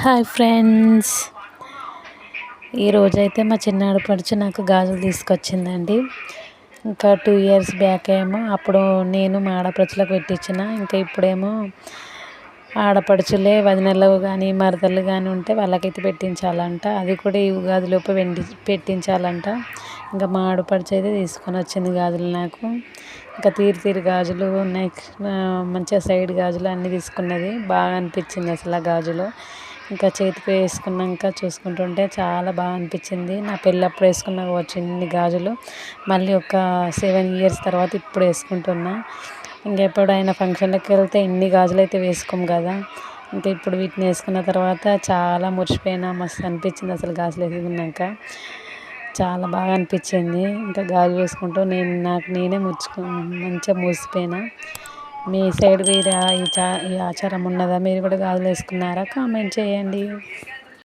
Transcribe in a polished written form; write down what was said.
Hi friends, ఈరోజైతే మా చిన్న ఆడపడుచు నాకు గాజులు తీసుకొచ్చిందండి. ఇంకా 2 ఇయర్స్ బ్యాక్ ఏమో అప్పుడు నేను మా ఆడపడుచులకు పెట్టించిన. ఇంకా ఇప్పుడేమో ఆడపడుచులే వదినలు కానీ మరదళ్ళు కానీ ఉంటే వాళ్ళకైతే పెట్టించాలంట. అది కూడా ఈ ఉగాదిలోపు పెట్టించాలంట. ఇంకా మా ఆడపడుచు అయితే తీసుకొని వచ్చింది గాజులు నాకు. ఇంకా తీరు గాజులు, మంచిగా సైడ్ గాజులు అన్నీ తీసుకున్నది. బాగా అనిపించింది అసలు ఆ గాజులు. ఇంకా చేతికి వేసుకున్నాక చూసుకుంటుంటే చాలా బాగా అనిపించింది. నా పెళ్ళప్పుడు వేసుకున్నా ఇన్ని గాజులు మళ్ళీ ఒక 7 ఇయర్స్ తర్వాత ఇప్పుడు వేసుకుంటున్నా. ఇంకెప్పుడైనా ఫంక్షన్లకు వెళ్తే ఇన్ని గాజులు అయితే వేసుకోము కదా. ఇంకా ఇప్పుడు వీటిని వేసుకున్న తర్వాత చాలా మురిసిపోయినా, మస్తు అనిపించింది అసలు గాజులు వేసుకున్నాక. చాలా బాగా అనిపించింది. ఇంకా గాజులు వేసుకుంటూ నేనే మంచిగా మురిసిపోయినా. మీ సైడ్ ఈ ఆచారం ఉన్నదా? మీరు కూడా గాజులు వేసుకున్నారా? కామెంట్ చేయండి.